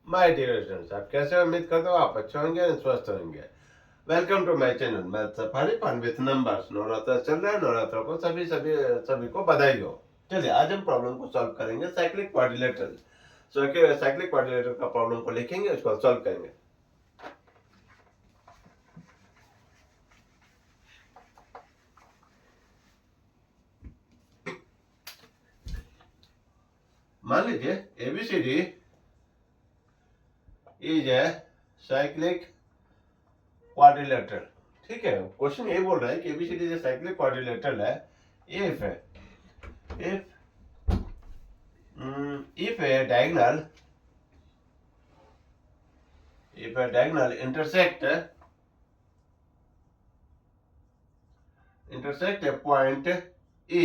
My dear students, आप कैसे हो? उम्मीद करता हूँ आप अच्छे होंगे और स्वस्थ होंगे। Welcome to my channel math safari fun with numbers. Navratra चल रहा है, नवरात्र को सभी सभी सभी को बधाई हो। चलिए आज हम प्रॉब्लम को सॉल्व करेंगे, साइक्लिक क्वाड्रिलेटरल। साइक्लिक क्वाड्रिलेटरल का प्रॉब्लम को लिखेंगे, उसको सॉल्व करेंगे। मान लीजिए ABCD is a cyclic quadrilateral. ठीक है, क्वेश्चन ये बोल रहा है कि ABCD is a cyclic quadrilateral है if if if a diagonal intersect a point E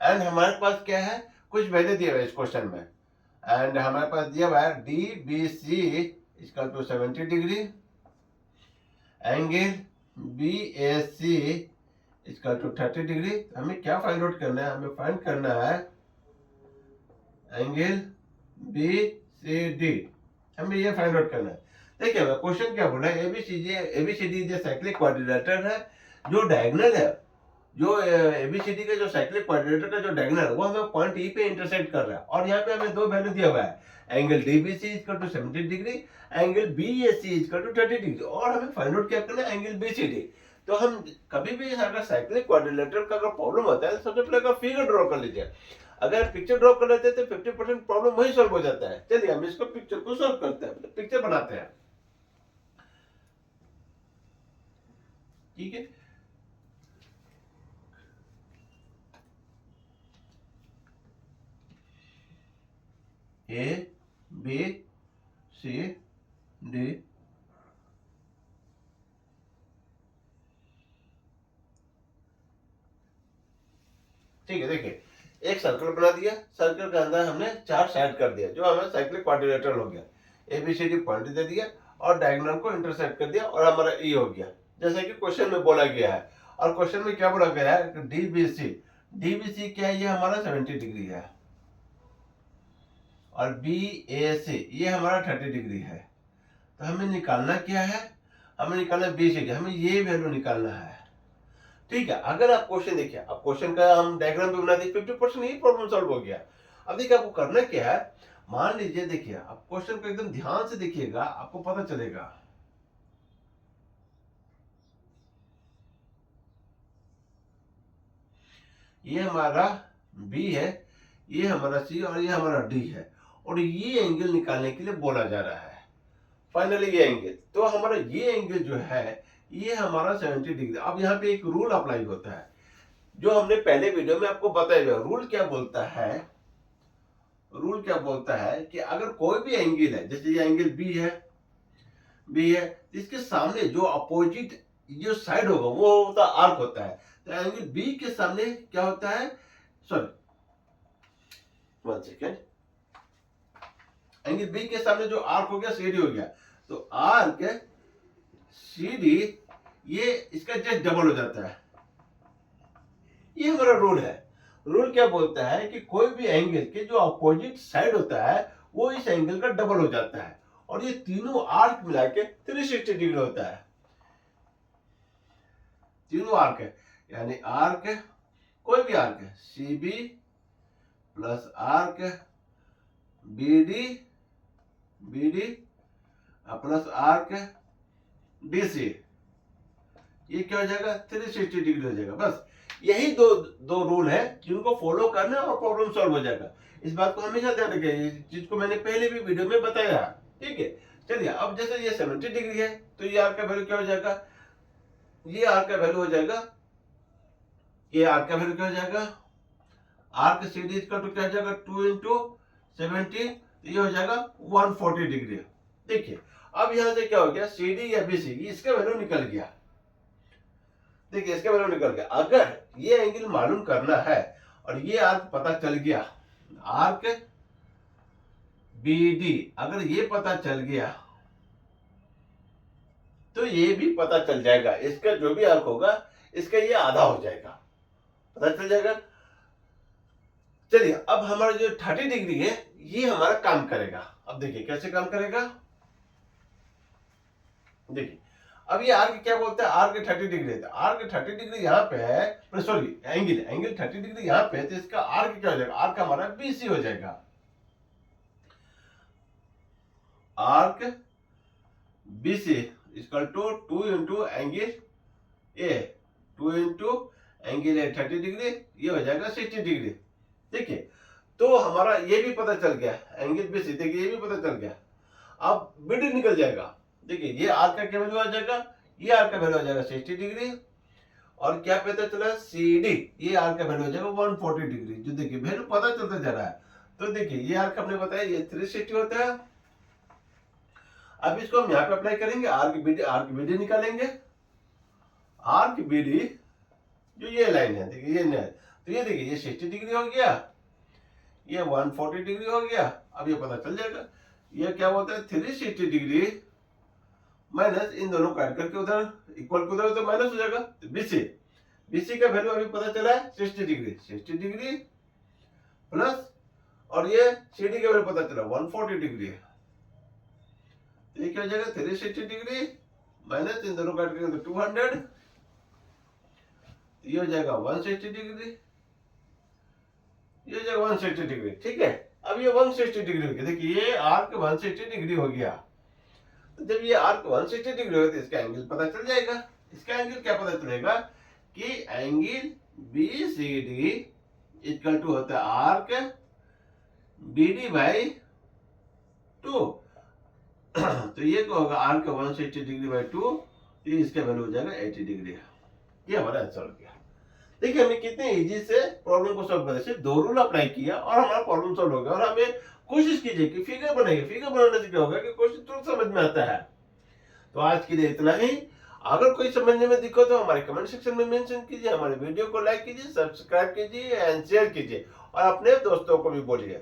and हमारे पास क्या है, कुछ वैल्यू दिया हुआ है इस क्वेश्चन में। एंड हमारे पास दिया हुआ है D B C equal to 70 degree, angle B A C equal to 30 degree. हमें क्या फाइंड आउट करना है? हमें फाइंड करना है एंगल बी सी डी। हमें ये फाइंड आउट करना है। देखिए क्वेश्चन क्या बोल रहा है, एबीसीडी जो साइक्लिक क्वाड्रिलेटरल है, जो डायगोनल है, जो एबीसीडी का जो साइक्लिक क्वाड्रिलेटरल का जो डायगोनल वो हमें पॉइंट ई पे इंटरसेक्ट कर रहा है। और यहाँ पे हमें दो वैल्यू दिया हुआ है, angle DBC equal to 70 degree, angle BAC equal to 30 degree. और हमें फाइंड आउट क्या करना है, एंगल बीसीडी। तो हम कभी भी अगर साइक्लिक क्वाड्रिलेटरल का अगर प्रॉब्लम होता है, सबसे पहले फिगर ड्रॉ कर लीजिए। अगर पिक्चर ड्रॉ कर लेते हैं तो 50% प्रॉब्लम वही सॉल्व हो जाता है। चलिए हम इसको पिक्चर को सॉल्व करते हैं, पिक्चर बनाते हैं। ठीक है, ए बी सी डी। ठीक है, देखिए एक सर्कल बना दिया, सर्कल के अंदर हमने चार साइड कर दिया, जो हमें साइक्लिक क्वाड्रिलेटरल हो गया। एबीसीडी पॉइंट दे दिया और डायगोनल को इंटरसेक्ट कर दिया और हमारा ई हो गया, जैसा कि क्वेश्चन में बोला गया है। और क्वेश्चन में क्या बोला गया है, डीबीसी। डीबीसी क्या है? ये हमारा 70 डिग्री है। और बी ए सी ये हमारा 30 डिग्री है। तो हमें निकालना क्या है? हमें निकालना बी सी डी, हमें ये वैल्यू निकालना है। ठीक है, अगर आप क्वेश्चन देखिए, अब क्वेश्चन का हम डायग्राम भी बना दिए, 50% यही प्रॉब्लम सॉल्व हो गया। अब देखिए आपको करना क्या है, मान लीजिए, देखिए आप क्वेश्चन को एकदम ध्यान से देखिएगा, आपको पता चलेगा। ये हमारा बी है, ये हमारा सी और ये हमारा डी है। और ये एंगल निकालने के लिए बोला जा रहा है। फाइनली ये एंगल, तो हमारा ये एंगल जो है, ये हमारा 70 डिग्री। अब यहाँ पे एक रूल अप्लाई होता है, जो हमने पहले वीडियो में आपको बताया हुआ। रूल क्या बोलता है? रूल क्या बोलता है कि अगर कोई भी एंगल है, जैसे ये एंगल बी है, इसके सामने जो अपोजिट जो साइड होगा वो होता आर्क होता है। तो एंगल बी के सामने क्या होता है, सॉरी 1 सेकेंड, एंगल बी के सामने जो आर्क हो गया, सीडी हो गया। तो आर्क सीडी ये इसका जस्ट डबल हो जाता है। ये हमारा रूल है। रूल क्या बोलता है कि कोई भी एंगल के जो अपोजिट साइड होता है वो इस एंगल का डबल हो जाता है। और ये तीनों आर्क मिला के 360 डिग्री होता है। तीनों आर्क है, यानी आर्क कोई भी आर्क है, C B plus arc B D plus arc D C, ये क्या हो जाएगा, 360 डिग्री हो जाएगा। बस यही दो दो रूल है जिनको फॉलो करना और प्रॉब्लम सॉल्व हो जाएगा। इस बात को हमेशा ध्यान रखिए, चीज को मैंने पहले भी वीडियो में बताया। ठीक है, चलिए अब जैसे ये 70 डिग्री है, तो ये आर का वैल्यू क्या हो जाएगा, ये आर का वैल्यू हो जाएगा, ये आर का वैल्यू क्या हो जाएगा, आर का सीडी का तो क्या हो जाएगा 2 इंटू 70, ये हो जाएगा 140 डिग्री। देखिए अब यहां से क्या हो गया, सीडी या बीसी इसका वैल्यू निकल गया। देखिए इसका वैल्यू निकल गया। अगर ये एंगल मालूम करना है और ये आर्क पता चल गया, आर्क बी डी अगर ये पता चल गया, तो ये भी पता चल जाएगा। इसका जो भी आर्क होगा, इसका ये आधा हो जाएगा, पता चल जाएगा। चलिए अब हमारा जो 30 डिग्री है ये हमारा काम करेगा। अब देखिए कैसे काम करेगा। देखिए अब ये आर्क क्या बोलते हैं, आर्क 30 डिग्री है, आर्क 30 डिग्री यहाँ पे है, सॉरी एंगल 30 डिग्री यहाँ पे है, तो इसका आर्क क्या हो जाएगा, आर्क हमारा BC हो जाएगा। Arc BC equal to 2 into angle A, 2 into angle A 30 degree, ये हो जाएगा 60 डिग्री। देखिए तो हमारा ये भी पता चल गया एंगल BC, देखिए ये भी पता चल गया। अब BD निकल जाएगा। देखिए ये आर का क्या वैल्यू आ जाएगा, ये आर का वैल्यू आ जाएगा 60 डिग्री, और क्या पता चला CD, ये आर का वैल्यू आ जाएगा 140 डिग्री। जो देखिए वैल्यू पता चलता जा रहा है। तो देखिए ये आर का हमने बताया ये 360 होता है। अब इसको हम यहाँ पे अप्लाई करेंगे, आर की BD निकालेंगे। आर की BD जो ये लाइन है, देखिए ये नहीं, तो ये देखिए ये 60 डिग्री हो गया, ये 140 डिग्री हो गया। अब ये पता चल जाएगा ये क्या बोलता है 360 डिग्री माइनस इन दोनों काट करके उधर इक्वल को उधर तो माइनस हो जाएगा। तो BC का वैल्यू अभी पता चला है 60 डिग्री प्लस, और ये CD का वैल्यू पता चला 140 डिग्री है। तो ये क्या हो जाएगा 360 डिग्री माइनस इन दोनों काट करके तो 200, ये हो जाएगा 160 डिग्री, ये हो जाएगा 160 डिग्री। ठीक है, अब ये 160 डिग्री हो गया। देखिए ये आर्क 160 डिग्री हो गया। तो जब ये आर्क 160 डिग्री हो तो इसका एंगल पता चल जाएगा। इसका एंगल क्या पता चलेगा कि एंगल BCD इक्वल टू होता है आर्क BD बाई 2। तो ये क्या होगा आर्क 160 डिग्री बाई 2, तो इसका वैल्यू हो जाएगा 80 डिग्री। ये हमारा आंसर हो गया। देखिए हमें कितने इजी से प्रॉब्लम को सॉल्व करने से 2 रूल अप्लाई किया और हमारा प्रॉब्लम सॉल्व हो गया। और हमें कोशिश कीजिए कि फिगर बनाइए, फिगर बनाने से क्या होगा कि क्वेश्चन तुरंत समझ में आता है। तो आज के लिए इतना ही। अगर कोई समझने में दिक्कत हो हमारे कमेंट सेक्शन में मेंशन कीजिए, हमारे वीडियो को लाइक कीजिए, सब्सक्राइब कीजिए एंड शेयर कीजिए, और अपने दोस्तों को भी बोलिए।